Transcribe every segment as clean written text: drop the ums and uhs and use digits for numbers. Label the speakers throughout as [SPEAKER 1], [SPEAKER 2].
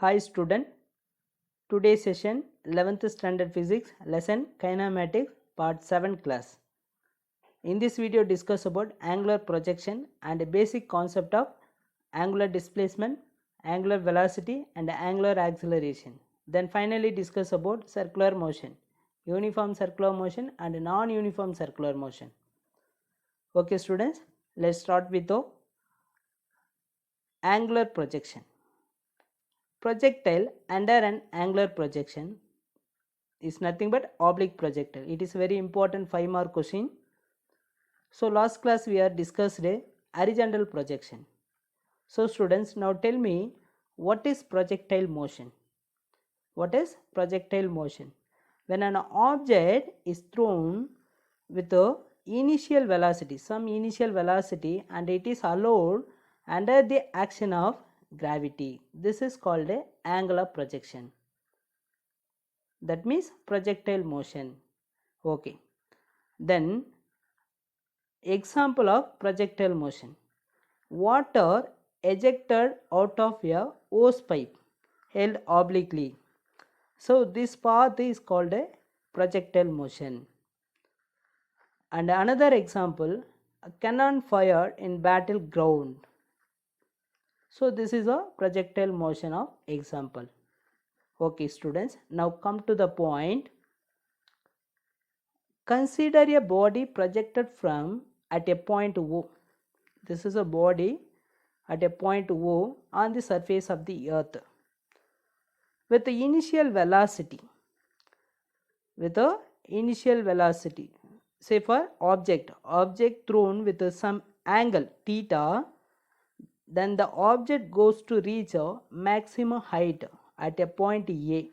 [SPEAKER 1] Hi student, today's session 11th standard physics lesson kinematics part 7 class. In this video discuss about angular projection and a basic concept of angular displacement, angular velocity and angular acceleration. Then finally discuss about circular motion, uniform circular motion and non-uniform circular motion. Okay students, let's start with the angular projection. Projectile under an angular projection is nothing but oblique projectile. It is very important 5-mark question. So last class we are discussed a horizontal projection. So students, now tell me what is projectile motion? What is projectile motion? When an object is thrown with a initial velocity, some initial velocity, and it is allowed under the action of gravity. This is called a angular projection. That means projectile motion. Okay. Then example of projectile motion. Water ejected out of a hose pipe held obliquely. So this path is called a projectile motion. And another example, a cannon fired in battleground. So this is a projectile motion of example. Okay students, now come to the point. Consider a body projected from at a point O. This is a body at a point O on the surface of the earth with the initial velocity. Say for object thrown with some angle theta, then the object goes to reach a maximum height at a point A.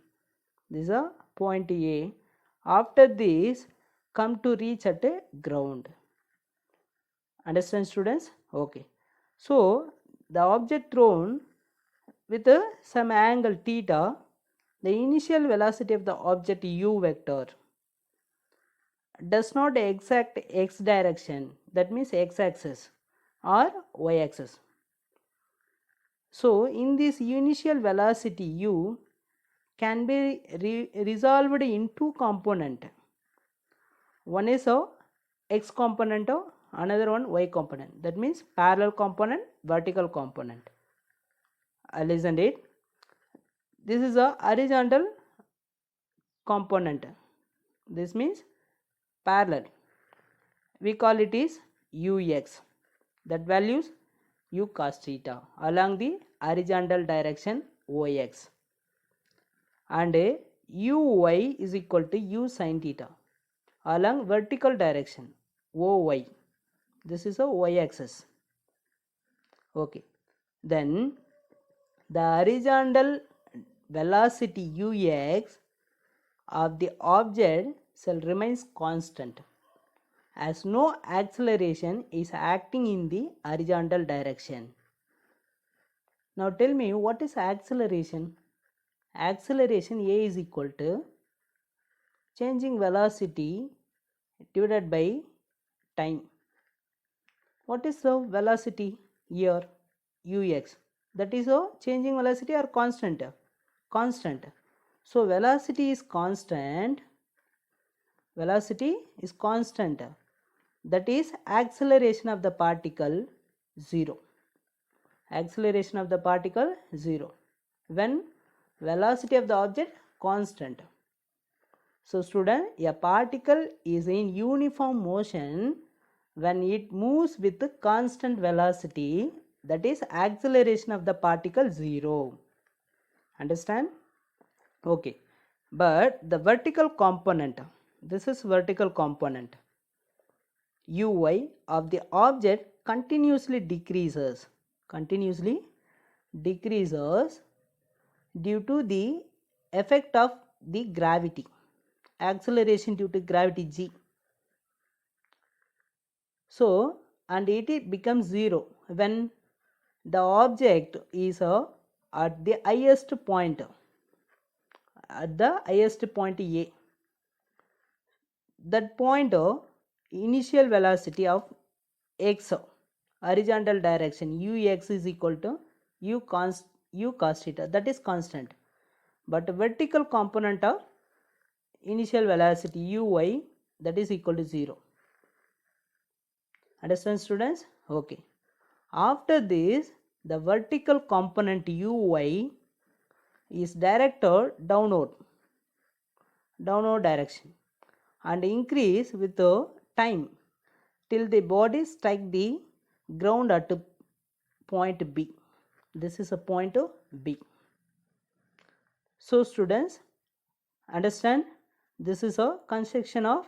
[SPEAKER 1] This is a point A. After this, come to reach at a ground. Understand students? Okay. So the object thrown with some angle theta, the initial velocity of the object u vector does not exact x direction, that means x axis or y axis. So in this initial velocity u can be resolved in two component. One is a x component, another one y component. That means parallel component, vertical component. Listen it. This is a horizontal component. This means parallel. We call it is ux. That values u cos theta along the horizontal direction ox. And uy is equal to u sin theta along vertical direction oy. This is a y axis. Okay. Then the horizontal velocity ux of the object shall remains constant as no acceleration is acting in the horizontal direction. Now tell me what is acceleration? Acceleration A is equal to changing velocity divided by time. What is the velocity here? Ux. That is a changing velocity or constant? Constant. So velocity is constant. Velocity is constant. That is acceleration of the particle 0. Acceleration of the particle 0. When velocity of the object constant. So student, a particle is in uniform motion when it moves with constant velocity, that is acceleration of the particle 0. Understand? Okay. But the vertical component, this is vertical component, uy of the object continuously decreases due to the effect of the gravity, acceleration due to gravity g. So and it becomes 0 when the object is at the highest point, A. That point initial velocity of x horizontal direction ux is equal to u u cos theta, that is constant, but vertical component of initial velocity uy, that is equal to 0. Understand, students? Okay. After this, the vertical component uy is directed downward direction and increase with the time till the body strike the ground at point B. This is a point B. So students, understand, this is a construction of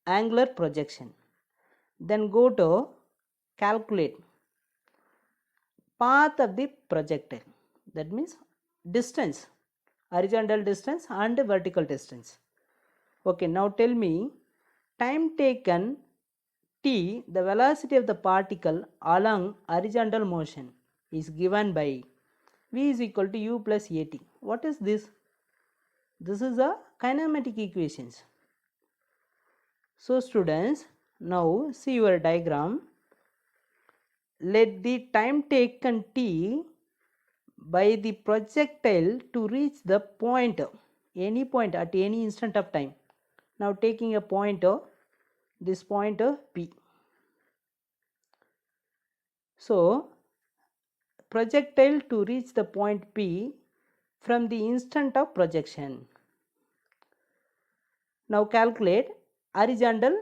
[SPEAKER 1] angular projection. Then go to calculate path of the projectile, that means distance, horizontal distance and vertical distance. Okay, now tell me, time taken t, the velocity of the particle along horizontal motion is given by v is equal to u plus at. What is this? This is a kinematic equations. So students, now see your diagram. Let the time taken t by the projectile to reach the point, any point at any instant of time. Now taking a point, this point P. So projectile to reach the point P from the instant of projection. Now calculate horizontal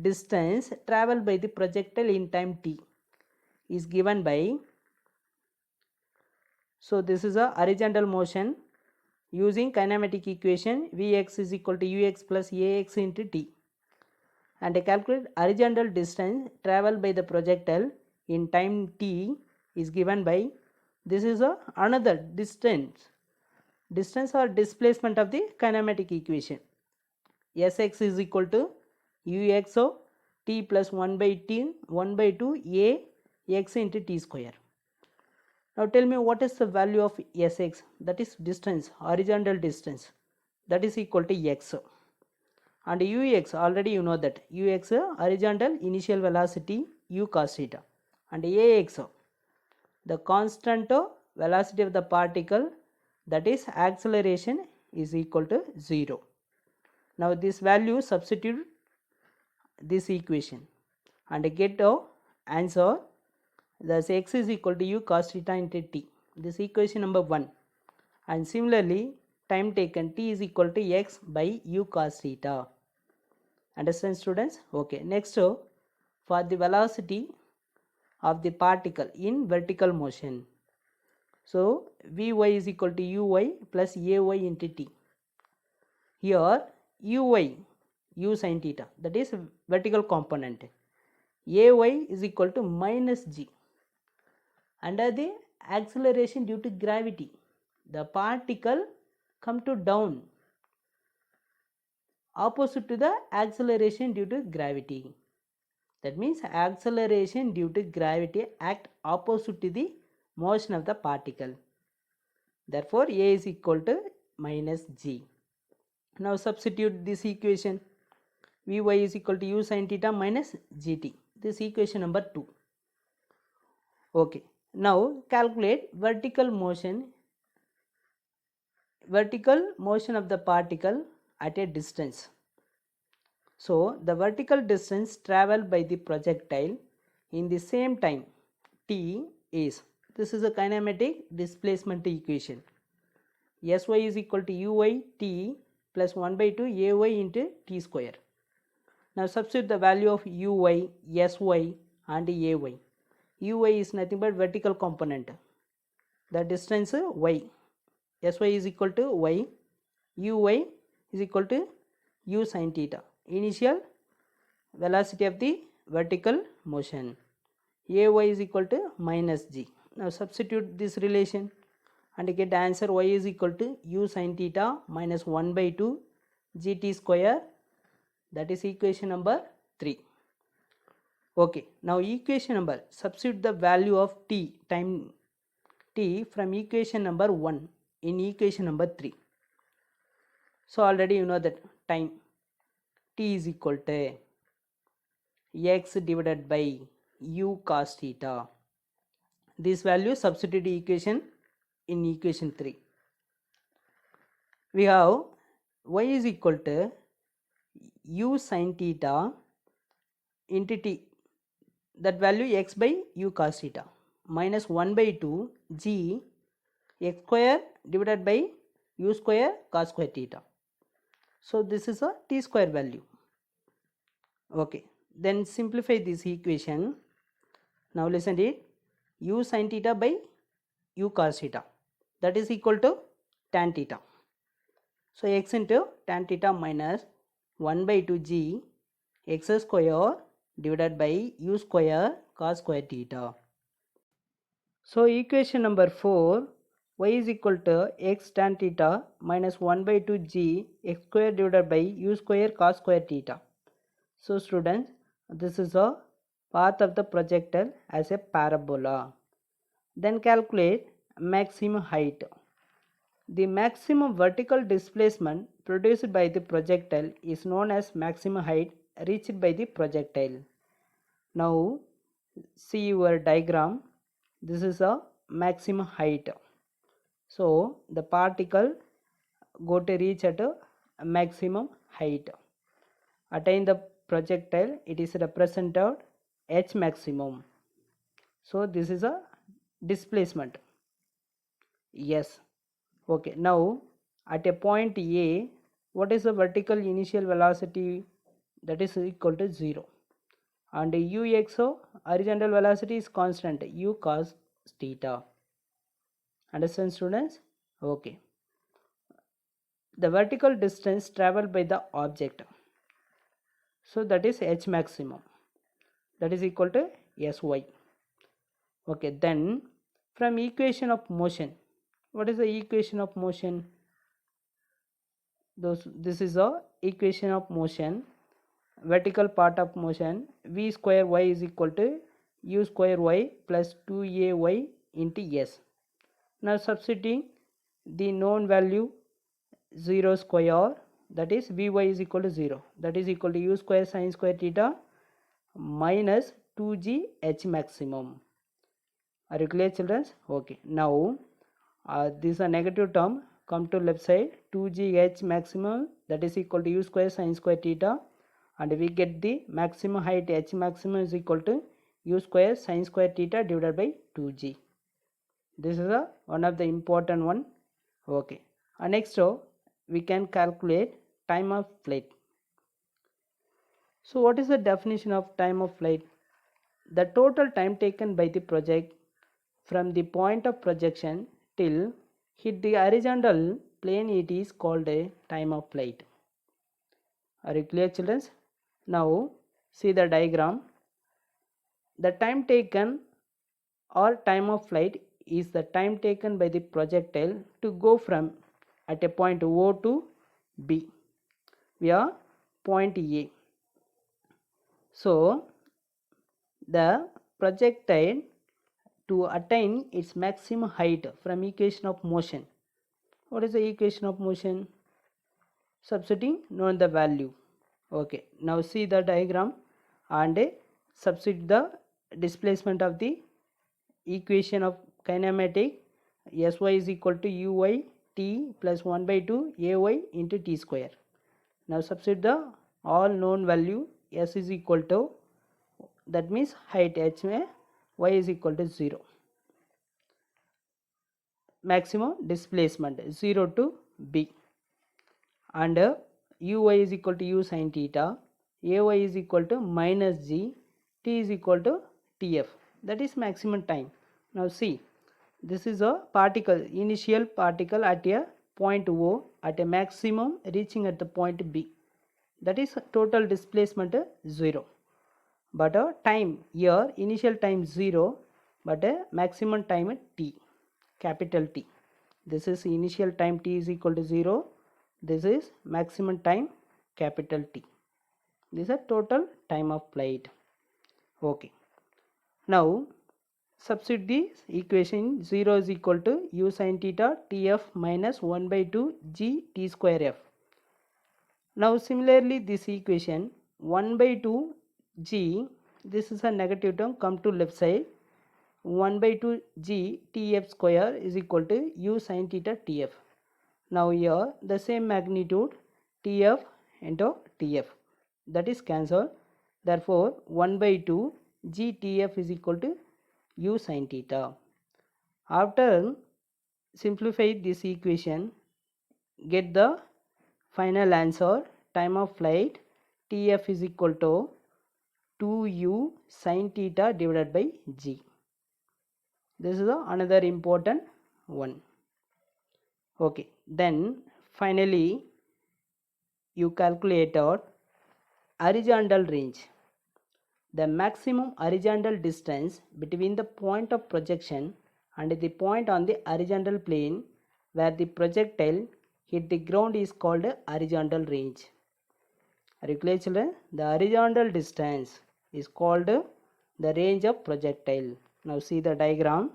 [SPEAKER 1] distance traveled by the projectile in time t is given by, so this is a horizontal motion using kinematic equation Vx is equal to ux plus ax into t, and calculate horizontal distance traveled by the projectile in time t is given by, this is a another distance or displacement of the kinematic equation. Sx is equal to ux of t plus 1 by 2 a x into t square. Now tell me, what is the value of Sx, that is distance, horizontal distance, that is equal to x, and ux, already you know that ux horizontal initial velocity u cos theta, and ax the constant velocity of the particle, that is acceleration, is equal to 0. Now this value substitute this equation and get the answer. Thus x is equal to u cos theta into t. This equation number 1. And similarly, time taken t is equal to x by u cos theta. Understand, students? Okay. Next, for the velocity of the particle in vertical motion. So Vy is equal to uy plus ay into t. Here uy, u sin theta, that is vertical component. Ay is equal to minus g. Under the acceleration due to gravity, the particle come to down opposite to the acceleration due to gravity. That means acceleration due to gravity act opposite to the motion of the particle. Therefore A is equal to minus g. Now substitute this equation. Vy is equal to u sin theta minus gt. This equation number 2. Okay. Now calculate vertical motion of the particle at a distance. So the vertical distance traveled by the projectile in the same time t is, this is a kinematic displacement equation. Sy is equal to uy t plus 1 by 2 ay into t square. Now substitute the value of uy, sy and ay. Uy is nothing but vertical component. The distance y. Sy is equal to y. Uy is equal to u sin theta, initial velocity of the vertical motion. Ay is equal to minus g. Now substitute this relation and get the answer. Y is equal to u sin theta minus 1 by 2 gt square. That is equation number 3. Okay. Now equation number, substitute the value of t, time t, from equation number 1 in equation number 3. So already you know that time t is equal to x divided by u cos theta. This value substitute equation in equation 3. We have y is equal to u sin theta into t, that value x by u cos theta, minus 1 by 2 g x square divided by u square cos square theta. So this is a t square value. Okay, then simplify this equation. Now listen to it. U sin theta by u cos theta, that is equal to tan theta. So x into tan theta minus 1 by 2 g x square divided by u square cos square theta. So equation number 4, y is equal to x tan theta minus 1 by 2 g x square divided by u square cos square theta. So students, this is a path of the projectile as a parabola. Then calculate maximum height. The maximum vertical displacement produced by the projectile is known as maximum height reached by the projectile. Now see your diagram. This is a maximum height. So the particle go to reach at a maximum height. Attain the projectile, it is represented h maximum. So this is a displacement. Yes. Okay, now at a point A, what is the vertical initial velocity? That is equal to 0. And uxo, horizontal velocity, is constant, u cos theta. Understand students? Okay. The vertical distance traveled by the object, so that is h maximum, that is equal to sy. Okay, then from equation of motion, what is the equation of motion? This is a equation of motion, vertical part of motion, v square y is equal to u square y plus 2ay into s. Now substituting the known value 0 square, that is vy is equal to 0, that is equal to u square sin square theta minus 2g h maximum. Are you clear children? Okay, now this is a negative term, come to left side, 2g h maximum, that is equal to u square sin square theta, and we get the maximum height h maximum is equal to u square sin square theta divided by 2g. This is one of the important one. Okay, and next we can calculate time of flight. So what is the definition of time of flight? The total time taken by the project from the point of projection till hit the horizontal plane, it is called a time of flight. Are you clear children? Now see the diagram. The time taken or time of flight is the time taken by the projectile to go from at a point O to B via point A. So the projectile to attain its maximum height from equation of motion. What is the equation of motion? Substituting known the value. Okay, now see the diagram and substitute the displacement of the equation of kinematic. Sy is equal to uy t plus 1 by 2 ay into t square. Now substitute the all known value. S is equal to, that means height h, y is equal to 0. Maximum displacement 0 to b, and uy is equal to u sin theta, ay is equal to minus g, t is equal to tf, that is maximum time. Now see, this is a particle, initial particle at a point O at a maximum reaching at the point B, that is total displacement 0, but time here initial time 0, but maximum time t, capital T. This is initial time t is equal to 0, this is maximum time capital T. This is total time of flight. Okay, now substitute this equation. 0 is equal to u sin theta tf minus 1 by 2 g t square f. Now similarly this equation 1 by 2 g, this is a negative term, come to left side, 1 by 2 g tf square is equal to u sin theta tf. Now here the same magnitude tf into tf, that is cancelled. Therefore 1 by 2 g tf is equal to u sin theta. After simplify this equation, get the final answer. Time of flight tf is equal to 2u sin theta divided by g. This is another important one. Okay, then finally you calculate out horizontal range. The maximum horizontal distance between the point of projection and the point on the horizontal plane where the projectile hit the ground is called horizontal range. Are you clear, children? The horizontal distance is called the range of projectile. Now see the diagram.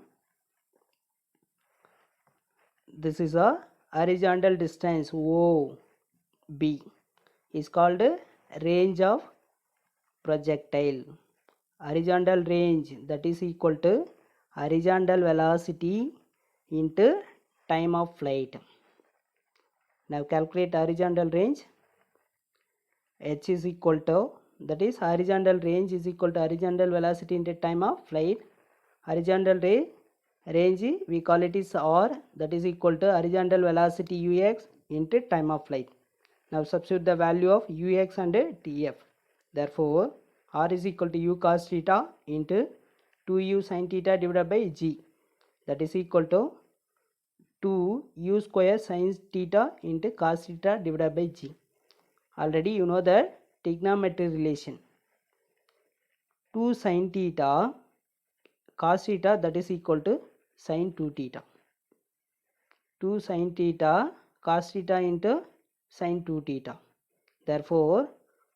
[SPEAKER 1] This is a horizontal distance OB is called range of projectile. Horizontal range, that is equal to horizontal velocity into time of flight. Now calculate horizontal range. H is equal to, that is horizontal range is equal to horizontal velocity into time of flight. Horizontal range we call it is R, that is equal to horizontal velocity ux into time of flight. Now substitute the value of ux and tf. Therefore R is equal to u cos theta into 2u sin theta divided by g, that is equal to 2u square sin theta into cos theta divided by g. Already you know the trigonometry relation. 2 sin theta cos theta, that is equal to sin 2 theta. 2 sin theta cos theta into sin 2 theta. Therefore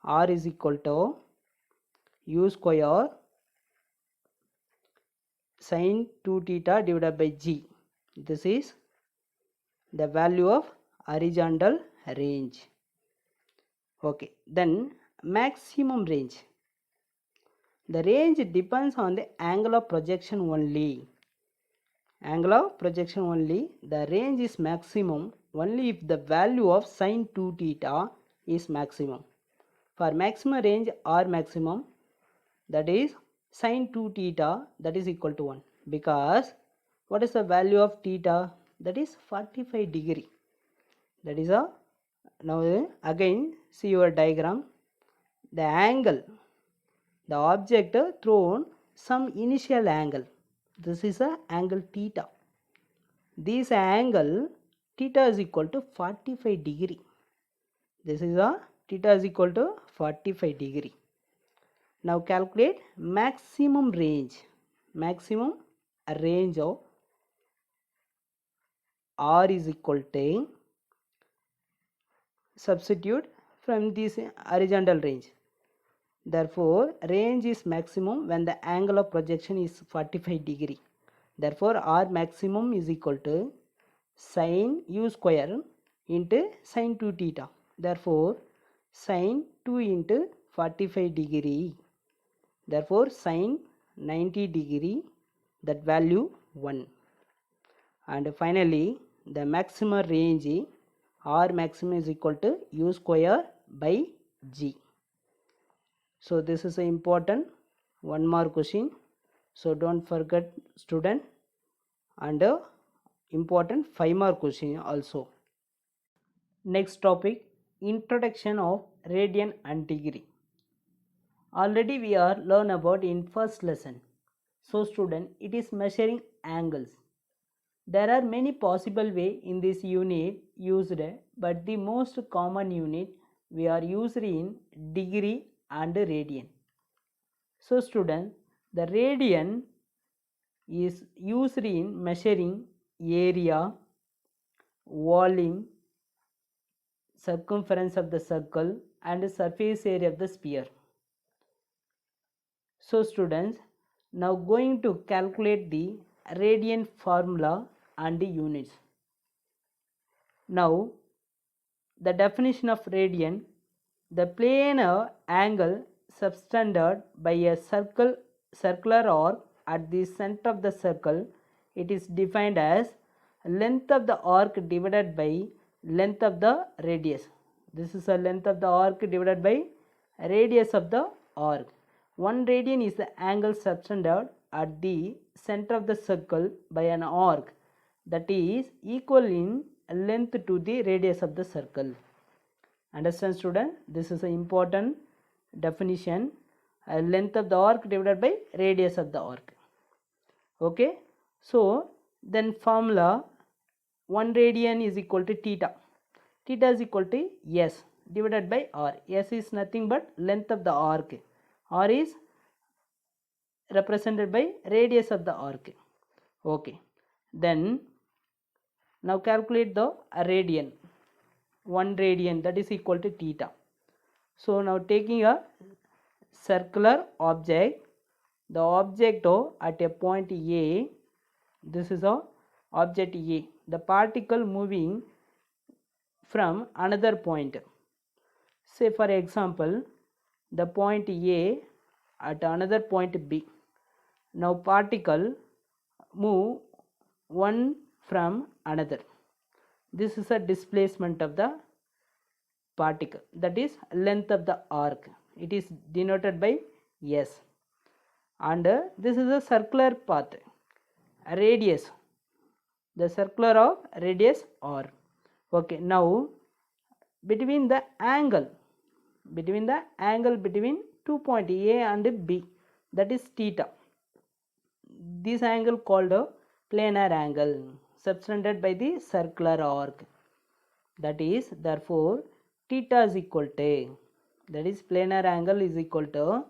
[SPEAKER 1] R is equal to u square sin 2 theta divided by g. This is the value of horizontal range. Okay, then maximum range. The range depends on the angle of projection only. Angle of projection only. The range is maximum only if the value of sin 2 theta is maximum. For maximum range or maximum, that is sin 2 theta, that is equal to 1, because what is the value of theta? That is 45 degree. That is a, now again see your diagram. The angle, the object thrown some initial angle, this is a angle theta. This angle theta is equal to 45 degree. This is a theta is equal to 45 degree. Now calculate maximum range. Maximum range of R is equal to, substitute from this horizontal range. Therefore range is maximum when the angle of projection is 45 degree. Therefore R maximum is equal to sin u square into sin 2 theta. Therefore sin 2 into 45 degree. Therefore sin 90 degree, that value 1. And finally the maximum range R maximum is equal to u square by g. So this is an important one more question. So don't forget, student, and important 5 more question also. Next topic, introduction of radian and degree. Already we are learn about in first lesson. So student, it is measuring angles. There are many possible way in this unit used, but the most common unit we are used in degree and radian. So student, the radian is used in measuring area, volume, circumference of the circle and surface area of the sphere. So students, now going to calculate the radian formula and the units. Now the definition of radian, the planar angle subtended by a circular arc at the center of the circle, it is defined as length of the arc divided by length of the radius. This is the length of the arc divided by radius of the arc. 1 radian is the angle subtended at the center of the circle by an arc that is equal in length to the radius of the circle. Understand, student? This is an important definition. Length of the arc divided by radius of the arc. Okay. So then formula 1 radian is equal to theta. Theta is equal to S divided by R. S is nothing but length of the arc. R is represented by radius of the arc. Okay. Then now calculate the radian. 1 radian, that is equal to theta. So now taking a circular object, the object at a point A, this is a object A, the particle moving from another point. Say for example, the point A at another point B. Now particle move one from another. This is a displacement of the particle, that is length of the arc. It is denoted by S. And this is a circular path, radius, the circular of radius R. Okay, now between the angle between 2 point A and B, that is theta, this angle called a planar angle subtended by the circular arc. That is, therefore theta is equal to, that is planar angle is equal to,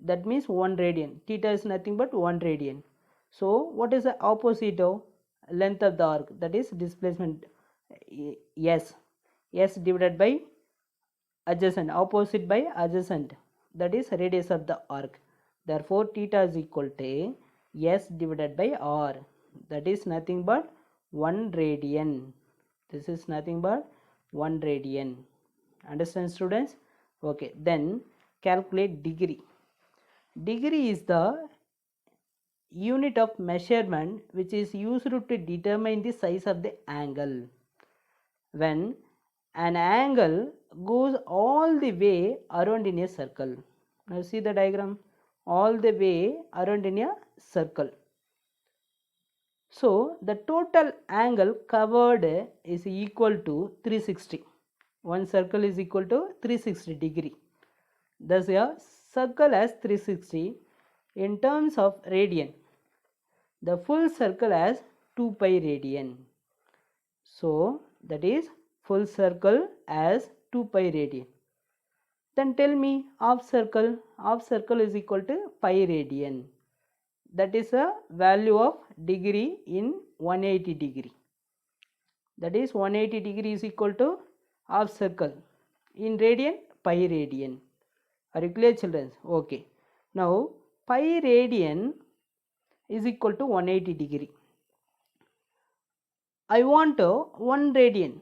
[SPEAKER 1] that means 1 radian. Theta is nothing but 1 radian. So what is the opposite of length of the arc? That is displacement S. S divided by adjacent, opposite by adjacent, that is radius of the arc. Therefore theta is equal to S divided by R, that is nothing but 1 radian. This is nothing but 1 radian. Understand, students? Okay, then calculate degree. Degree is the unit of measurement which is used to determine the size of the angle. When an angle goes all the way around in a circle. Now see the diagram, all the way around in a circle. So the total angle covered is equal to 360. One circle is equal to 360 degree. Thus a circle has 360 in terms of radian. The full circle has 2 pi radian. So that is full circle as 2 pi radian. Then tell me half circle. Half circle is equal to pi radian. That is a value of degree in 180 degree. That is 180 degree is equal to half circle. In radian, pi radian. Are you clear, children? Okay. Now pi radian is equal to 180 degree. I want 1 radian.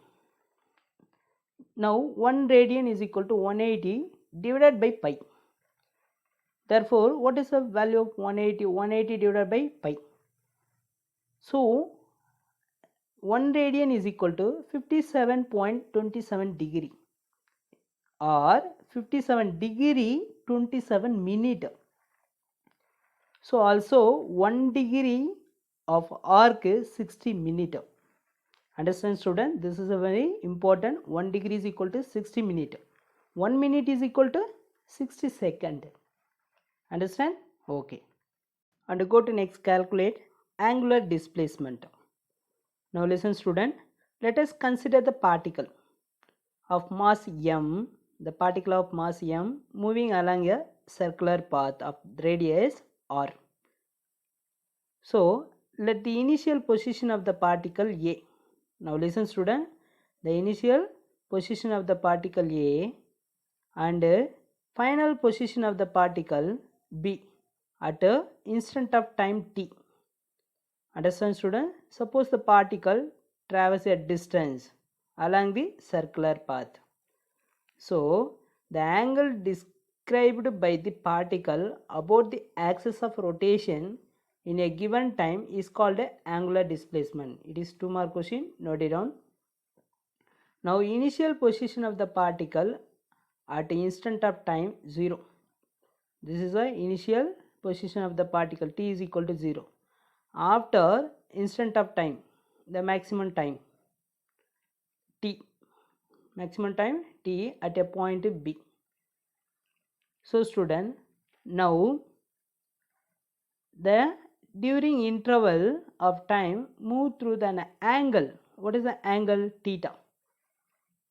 [SPEAKER 1] Now 1 radian is equal to 180 divided by pi. Therefore, what is the value of 180? 180 divided by pi. So 1 radian is equal to 57.27 degree or 57 degree 27 minute. So also 1 degree of arc is 60 minute. Understand, student? This is a very important. 1 degree is equal to 60 minute. 1 minute is equal to 60 second. Understand? Okay. And go to next, calculate angular displacement. Now listen, student. Let us consider the particle of mass m, the particle of mass m moving along a circular path of radius r. So let the initial position of the particle A. Now listen, student. The initial position of the particle A and final position of the particle B at a instant of time t. Understand, student? Suppose the particle travels a distance along the circular path. So the angle described by the particle about the axis of rotation in a given time is called a angular displacement. It is 2 mark question, note it down. Now initial position of the particle at the instant of time 0. This is the initial position of the particle, t is equal to 0. After instant of time, the maximum time t, maximum time t at a point b. So student, now the during interval of time move through an angle. What is the angle? Theta.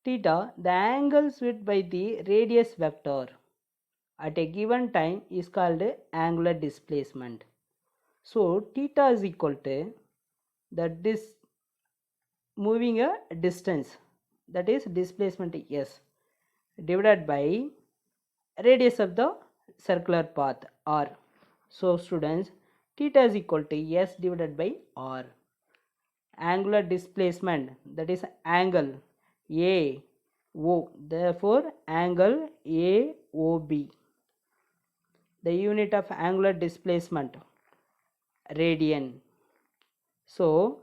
[SPEAKER 1] Theta, the angle swept by the radius vector at a given time is called angular displacement. So theta is equal to the moving a distance, that is displacement s, divided by radius of the circular path r. So students, theta is equal to s divided by r. Angular displacement, that is angle a o, therefore angle AOB. The unit of angular displacement, radian. So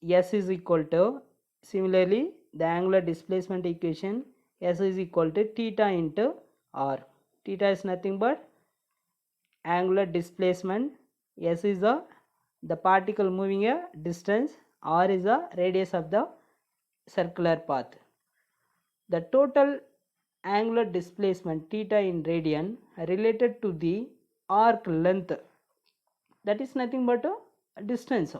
[SPEAKER 1] s is equal to, similarly the angular displacement equation, s is equal to theta into r. Theta is nothing but angular displacement, s is the particle moving a distance, r is the radius of the circular path. The total angular displacement theta in radian related to the arc length, that is nothing but a distance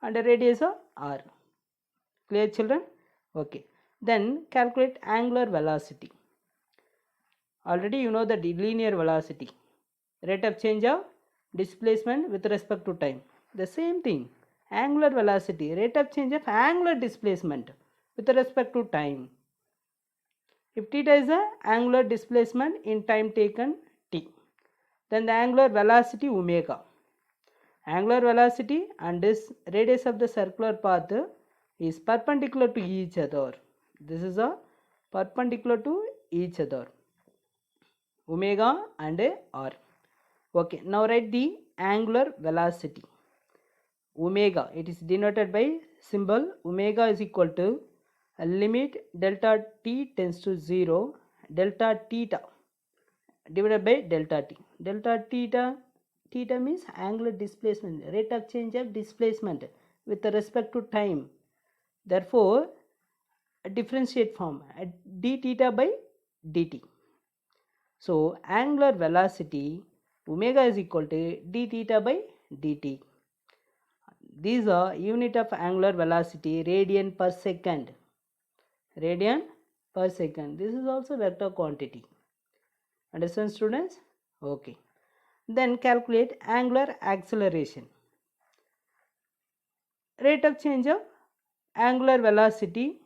[SPEAKER 1] and a radius of r. Clear children? Okay. Then calculate angular velocity. Already you know the linear velocity, rate of change of displacement with respect to time. The same thing, angular velocity, rate of change of angular displacement with respect to time. If theta is the angular displacement in time taken t, then the angular velocity omega. Angular velocity and this radius of the circular path is perpendicular to each other. This is a perpendicular to each other, omega and r. Okay, now write the angular velocity. Omega, it is denoted by symbol omega is equal to a limit delta t tends to 0 delta theta divided by delta t. Delta theta means angular displacement, rate of change of displacement with respect to time. Therefore, a differentiate form d theta by dt. So angular velocity omega is equal to d theta by dt. These are unit of angular velocity, radian per second. Radian per second. This is also vector quantity. Understand students? Okay. Then calculate angular acceleration. Rate of change of angular velocity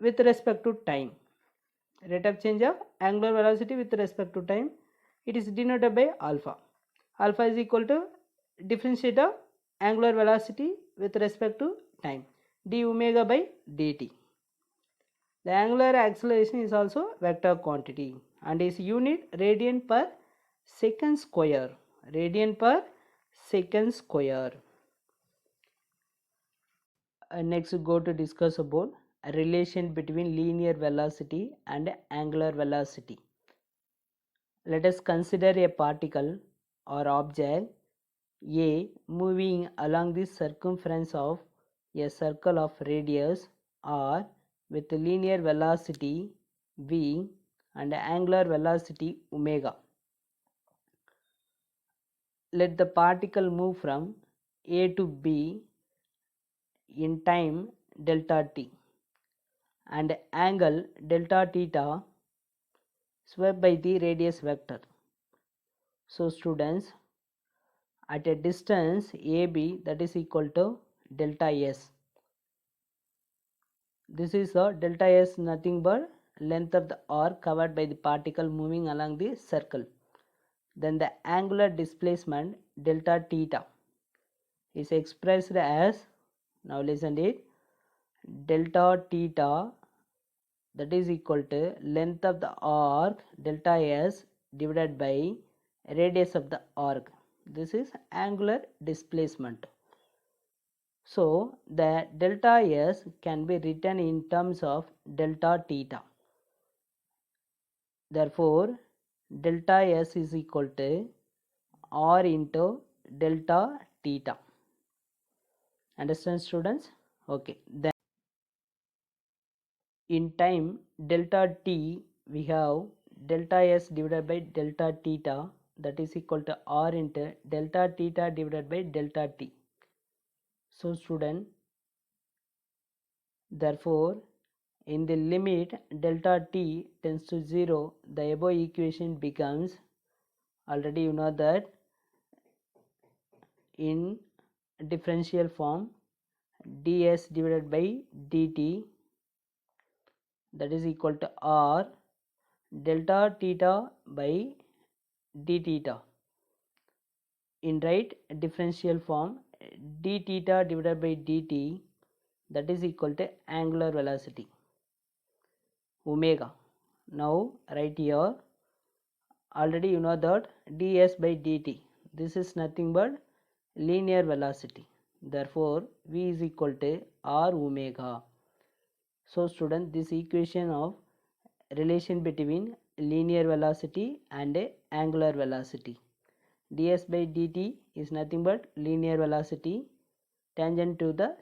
[SPEAKER 1] with respect to time. Rate of change of angular velocity with respect to time. It is denoted by alpha. Alpha is equal to differentiate of angular velocity with respect to time, d omega by dt. The angular acceleration is also vector quantity and is unit radian per second square. Radian per second square. Next go to discuss about a relation between linear velocity and angular velocity. Let us consider a particle or object A moving along the circumference of a circle of radius r with linear velocity v and angular velocity omega. Let the particle move from A to B in time delta t and angle delta theta swept by the radius vector. So students, at a distance AB, that is equal to delta s. This is a delta s, nothing but length of the arc covered by the particle moving along the circle. Then the angular displacement delta theta is expressed as, now listen to it, delta theta, that is equal to length of the arc delta s divided by radius of the arc, This is angular displacement. So the delta S can be written in terms of delta theta. Therefore, delta S is equal to R into delta theta. Understand, students? Okay. Then in time delta t, we have delta S divided by delta theta, that is equal to R into delta theta divided by delta t. So student, therefore in the limit delta t tends to 0, the above equation becomes, already you know that, in differential form, ds divided by dt, that is equal to R delta theta by d theta. In right differential form, d theta divided by dt, that is equal to angular velocity omega. Now right here, already you know that ds by dt, this is nothing but linear velocity. Therefore v is equal to r omega. So student, this equation of relation between linear velocity and angular velocity, ds by dt is nothing but linear velocity tangent to the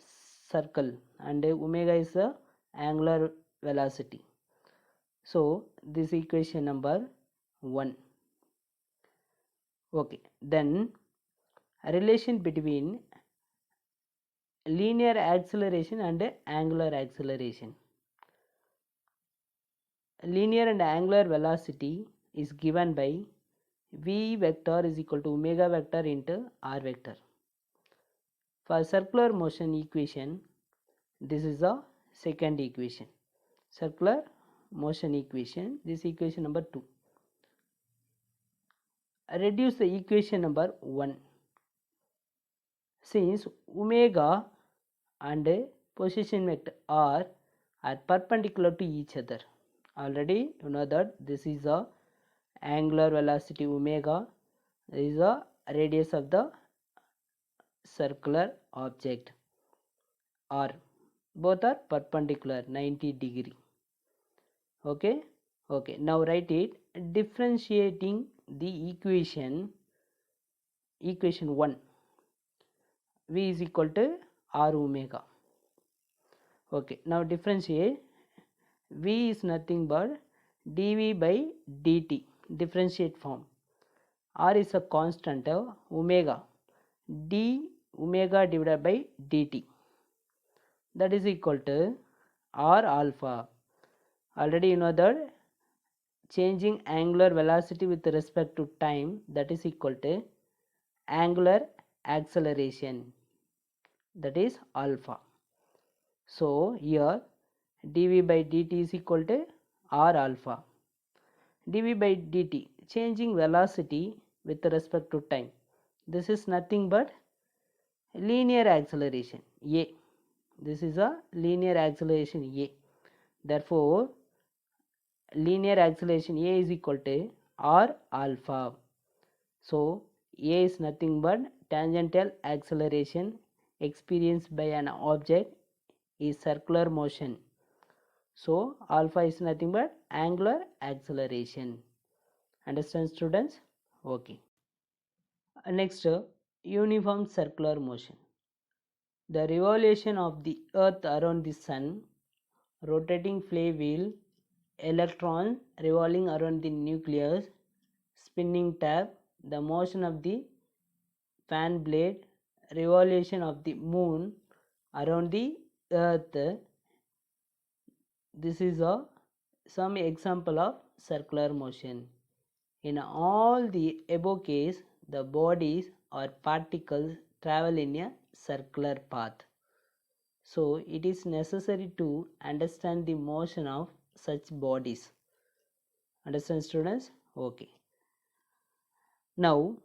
[SPEAKER 1] circle, and omega is the angular velocity. So this equation number 1. Okay, then relation between linear acceleration and angular acceleration. Linear and angular velocity is given by v vector is equal to omega vector into r vector. For circular motion equation, this is the second equation. Circular motion equation, this equation number 2. Reduce the equation number 1. Since omega and position vector r are perpendicular to each other, already you know that this is the angular velocity omega, this is the radius of the circular object r, both are perpendicular 90 degree. Okay, now write it. Differentiating the equation 1, v is equal to r omega. Okay, now differentiate. V is nothing but dv by dt, differentiate form. R is a constant of omega, d omega divided by dt, that is equal to r alpha. Already you know that changing angular velocity with respect to time, that is equal to angular acceleration, that is alpha. So here dv by dt is equal to r alpha. dv by dt, changing velocity with respect to time, this is nothing but linear acceleration a. This is a linear acceleration a. Therefore linear acceleration a is equal to r alpha. So a is nothing but tangential acceleration experienced by an object is circular motion. So alpha is nothing but angular acceleration. Understand, students? Okay. Next, uniform circular motion. The revolution of the earth around the sun, rotating flywheel, electron revolving around the nucleus, spinning tap, the motion of the fan blade, revolution of the moon around the earth. This is some example of circular motion. In all the above case, the bodies or particles travel in a circular path. So it is necessary to understand the motion of such bodies. Understand, students? Okay. Now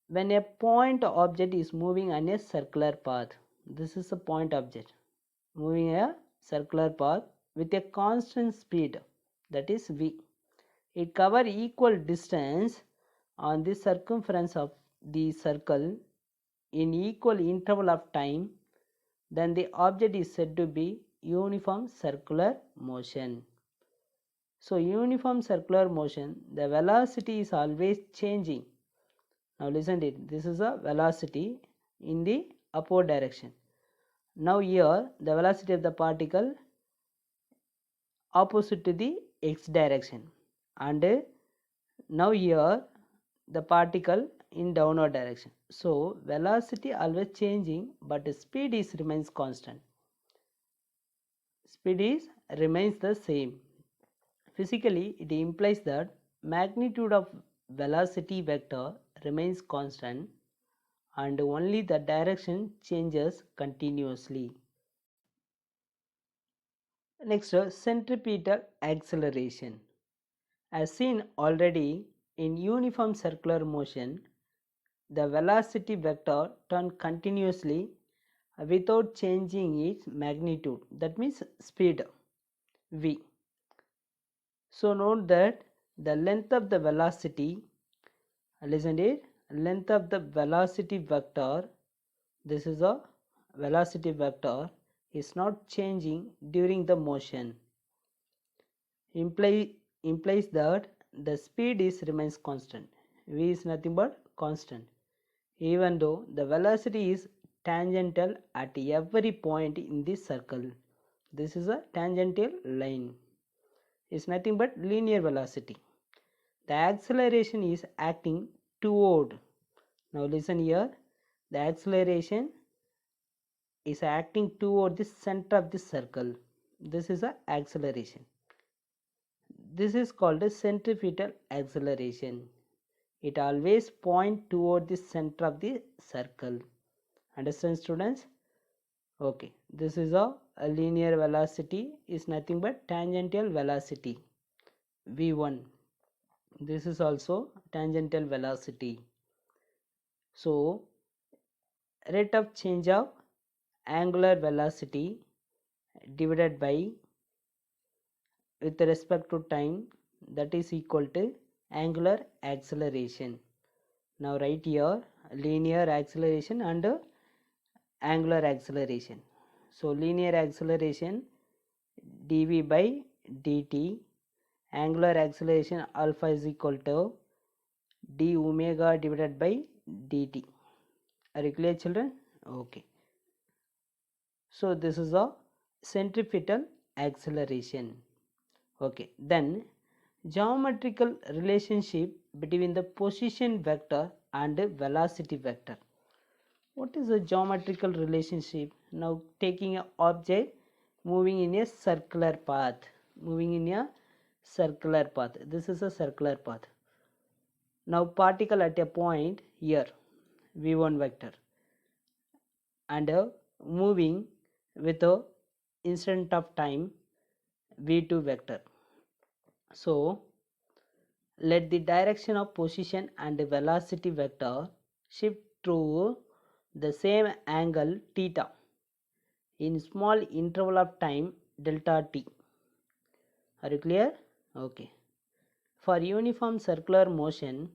[SPEAKER 1] when a point object is moving on a circular path, this is a point object moving a circular path with a constant speed, that is v. It covers equal distance on the circumference of the circle in equal interval of time, then the object is said to be uniform circular motion. So uniform circular motion, the velocity is always changing. Now listen to it. This is a velocity in the upward direction. Now here the velocity of the particle opposite to the x direction, and now here the particle in downward direction. So velocity always changing, but speed is remains constant. Speed is remains the same. Physically, it implies that magnitude of velocity vector remains constant and only the direction changes continuously. Next, centripetal acceleration. As seen already, in uniform circular motion, the velocity vector turns continuously without changing its magnitude. That means speed v. So note that the length of the velocity, listen to it, length of the velocity vector, this is a velocity vector, is not changing during the motion. Implies that the speed is remains constant. V is nothing but constant, even though the velocity is tangential at every point in this circle. This is a tangential line. Is nothing but linear velocity. The acceleration is acting toward. Now listen here. The acceleration is acting toward the center of the circle. This is a acceleration. This is called a centripetal acceleration. It always points toward the center of the circle. Understand, students? Okay. This is a linear velocity is nothing but tangential velocity. v1. This is also tangential velocity. So rate of change of angular velocity divided by with respect to time, that is equal to angular acceleration. Now write here linear acceleration and angular acceleration. So linear acceleration dv by dt, angular acceleration alpha is equal to d omega divided by dt. Are you clear, children? Okay. So this is a centripetal acceleration. Okay, then geometrical relationship between the position vector and velocity vector. What is a geometrical relationship? Now taking an object moving in a circular path. This is a circular path. Now particle at a point here, v1 vector, and moving with a instant of time, v2 vector. So let the direction of position and velocity vector shift through the same angle theta in small interval of time delta t. Are you clear? Okay. For uniform circular motion,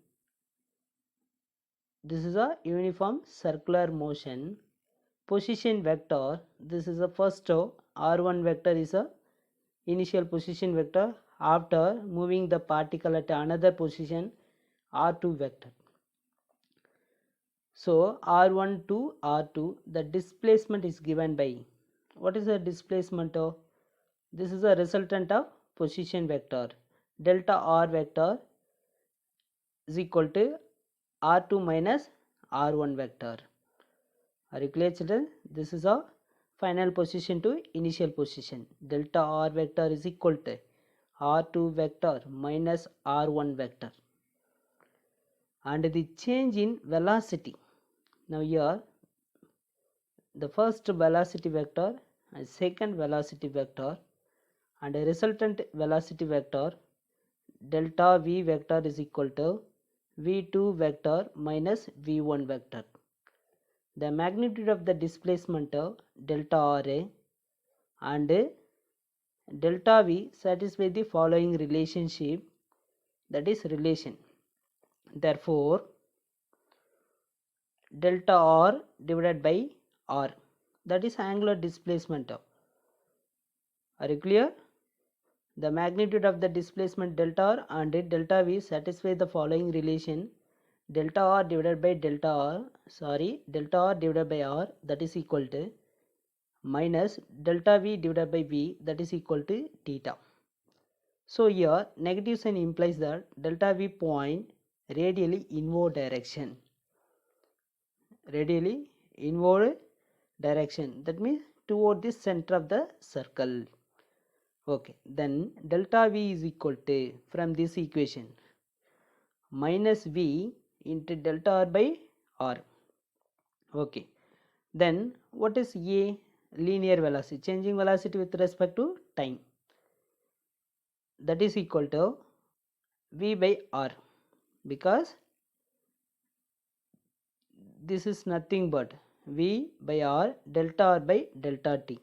[SPEAKER 1] this is a uniform circular motion. Position vector, this is the first r1 vector is a initial position vector. After moving the particle at another position, r2 vector. So r1 to r2, the displacement is given by, what is the displacement of? This is a resultant of position vector. Delta r vector is equal to r2 minus r1 vector. Are you clear, children? This is a final position to initial position. Delta r vector is equal to r2 vector minus r1 vector. And the change in velocity. Now here the first velocity vector and second velocity vector and a resultant velocity vector delta v vector is equal to v2 vector minus v1 vector. The magnitude of the displacement delta ra and delta v satisfy the following relationship, that is relation. Therefore delta r divided by r, that is angular displacement. Are you clear? The magnitude of the displacement delta r and delta v satisfy the following relation: delta r divided by delta r divided by r, that is equal to minus delta v divided by v, that is equal to theta. So here negative sign implies that delta v point radially inward direction. That means toward the center of the circle. Okay, then delta v is equal to, from this equation, minus v into delta r by r. Okay, then what is a? Linear velocity, changing velocity with respect to time, that is equal to v by r, because this is nothing but v by r delta r by delta t.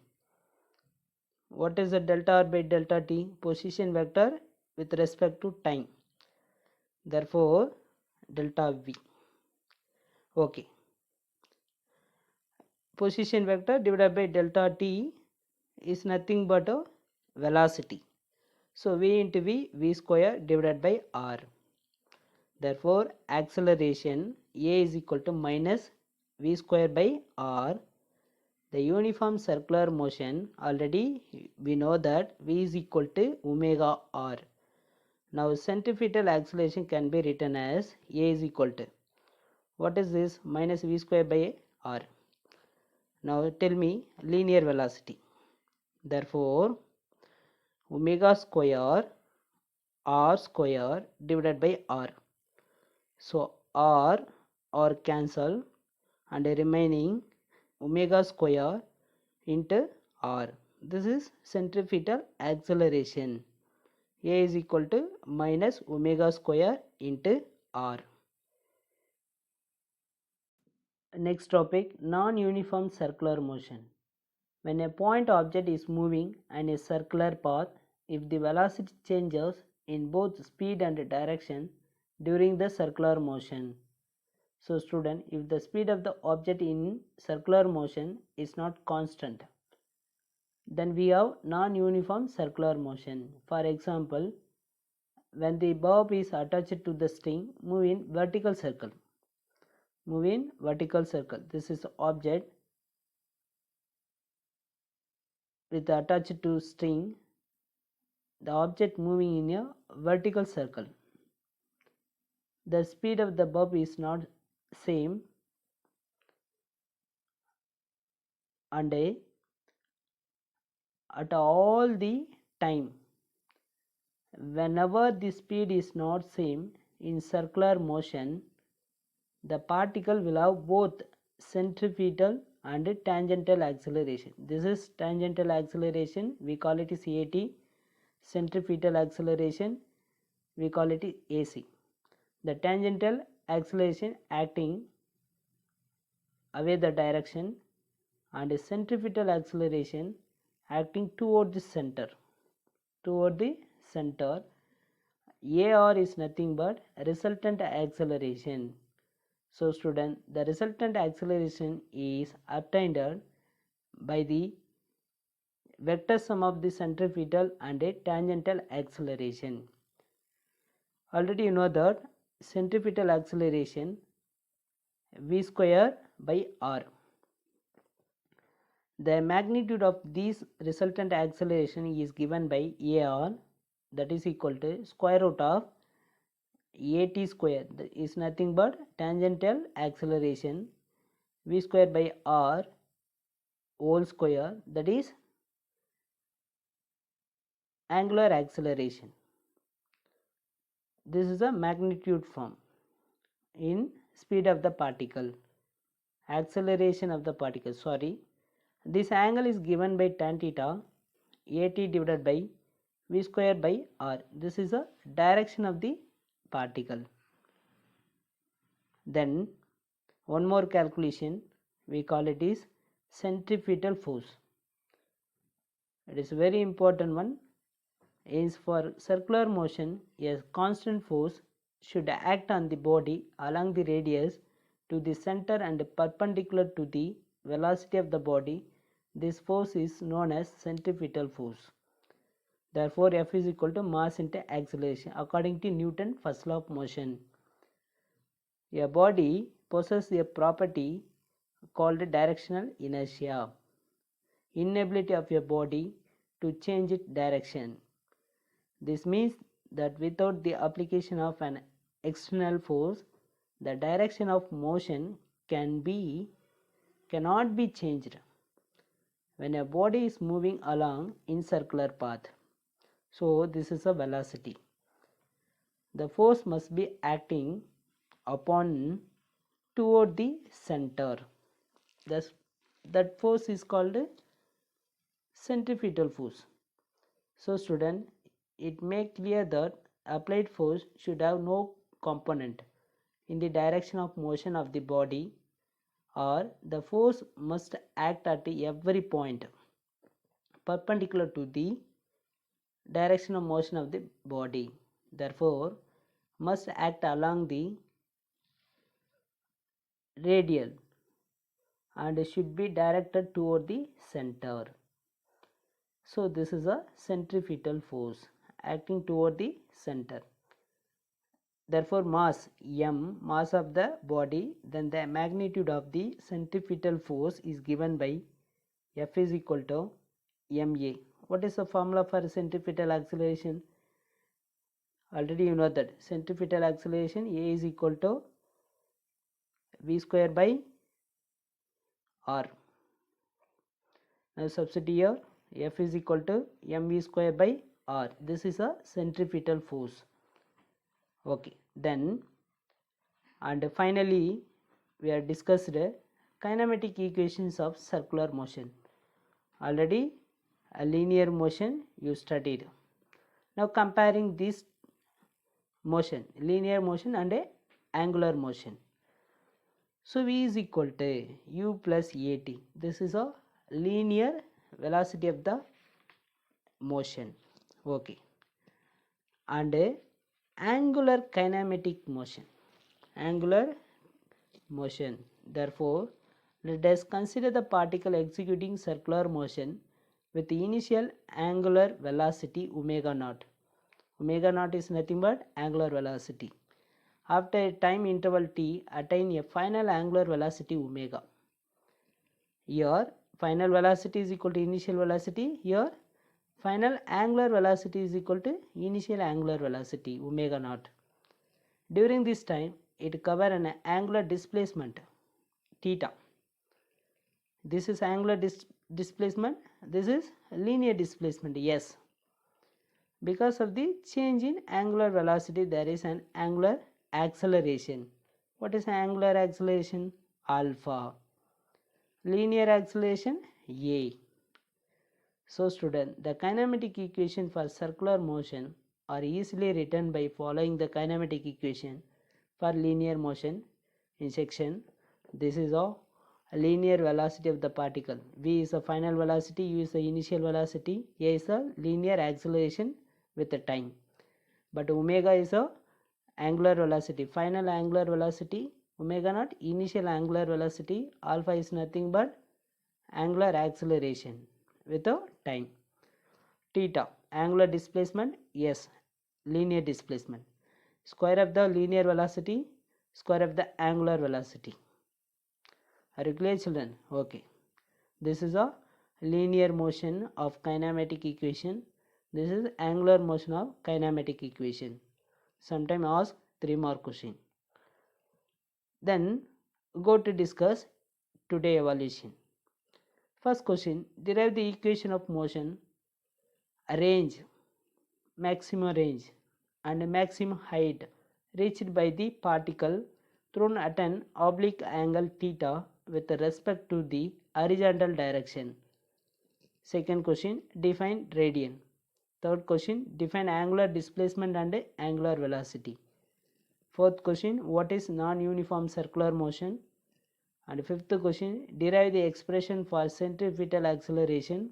[SPEAKER 1] What is the delta r by delta t? Position vector with respect to time, therefore delta v. Okay, position vector divided by delta t is nothing but a velocity. So v into v square divided by r. Therefore acceleration a is equal to minus v square by r. The uniform circular motion, already we know that v is equal to omega r. Now centripetal acceleration can be written as a is equal to, what is this, minus v square by r. Now tell me linear velocity. Therefore omega square r square divided by r. So r cancel and remaining omega square into r. This is centripetal acceleration. A is equal to minus omega square into r. Next topic, non-uniform circular motion. When a point object is moving in a circular path, if the velocity changes in both speed and direction during the circular motion. So student, if the speed of the object in circular motion is not constant, then we have non-uniform circular motion. For example, when the bob is attached to the string, move in vertical circle. This is object with attached to string, the object moving in a vertical circle. The speed of the bob is not same, and at all the time, whenever the speed is not same in circular motion, the particle will have both centripetal and tangential acceleration. This is tangential acceleration, we call it is AT. Centripetal acceleration, we call it AC. The tangential acceleration acting away the direction, and centripetal acceleration acting toward the center. AR is nothing but resultant acceleration. So student, the resultant acceleration is obtained by the vector sum of the centripetal and a tangential acceleration. Already you know that centripetal acceleration v square by r. The magnitude of this resultant acceleration is given by AR, that is equal to square root of AT square, that is nothing but tangential acceleration, v square by r whole square, that is angular acceleration. This is a magnitude form in speed of the particle, acceleration of the particle, sorry. This angle is given by tan theta, AT divided by v square by r. This is a direction of the particle. Then one more calculation, we call it is centripetal force. It is a very important one. Is for circular motion, a constant force should act on the body along the radius to the center and perpendicular to the velocity of the body, this force is known as centripetal force. Therefore, F is equal to mass into acceleration according to Newton's first law of motion. A body possesses a property called directional inertia, inability of a body to change its direction. This means that without the application of an external force, the direction of motion cannot be changed when a body is moving along in circular path. So this is a velocity. The force must be acting upon toward the center. Thus, that force is called centripetal force. So student, it may clear that applied force should have no component in the direction of motion of the body, or the force must act at every point perpendicular to the direction of motion of the body. Therefore, must act along the radial and should be directed toward the center. So this is a centripetal force acting toward the center. Therefore, mass m, mass of the body, then the magnitude of the centripetal force is given by F is equal to ma. What is the formula for centripetal acceleration? Already you know that centripetal acceleration A is equal to v square by r. Now substitute here F is equal to mv square by r. This is a centripetal force. Okay, then and finally we have discussed kinematic equations of circular motion. Already a linear motion you studied. Now comparing this motion, linear motion and a angular motion. So v is equal to u plus at. This is a linear velocity of the motion. Okay, and angular kinematic motion. Angular motion. Therefore, let us consider the particle executing circular motion with the initial angular velocity omega naught. Omega naught is nothing but angular velocity. After a time interval t, attain a final angular velocity omega. Here, final velocity is equal to initial velocity. Here, final angular velocity is equal to initial angular velocity omega naught. During this time, it covers an angular displacement theta. This is angular displacement. This is linear displacement S. Because of the change in angular velocity, there is an angular acceleration. What is angular acceleration? Alpha. Linear acceleration A. So student, the kinematic equation for circular motion are easily written by following the kinematic equation for linear motion in section. This is a linear velocity of the particle. V is the final velocity, U is the initial velocity, A is the linear acceleration with the time. But omega is a angular velocity, final angular velocity, omega naught, initial angular velocity, alpha is nothing but angular acceleration with a time. Theta, angular displacement, yes, linear displacement. Square of the linear velocity, square of the angular velocity. Are you clear, children? Okay. This is a linear motion of kinematic equation. This is angular motion of kinematic equation. Sometime ask 3 more question. Then go to discuss today evaluation. First question, derive the equation of motion, range, maximum range and maximum height reached by the particle thrown at an oblique angle theta with respect to the horizontal direction. Second question, define radian. Third question, define angular displacement and angular velocity. Fourth question, what is non-uniform circular motion? And fifth question, derive the expression for centripetal acceleration.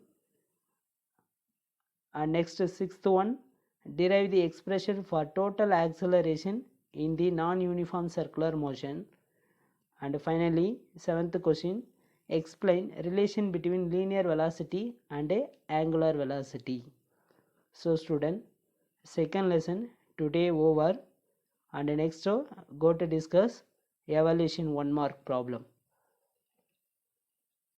[SPEAKER 1] And next, sixth one, derive the expression for total acceleration in the non-uniform circular motion. And finally, seventh question, explain relation between linear velocity and a angular velocity. So student, second lesson today over, and next go to discuss evaluation 1 mark problem.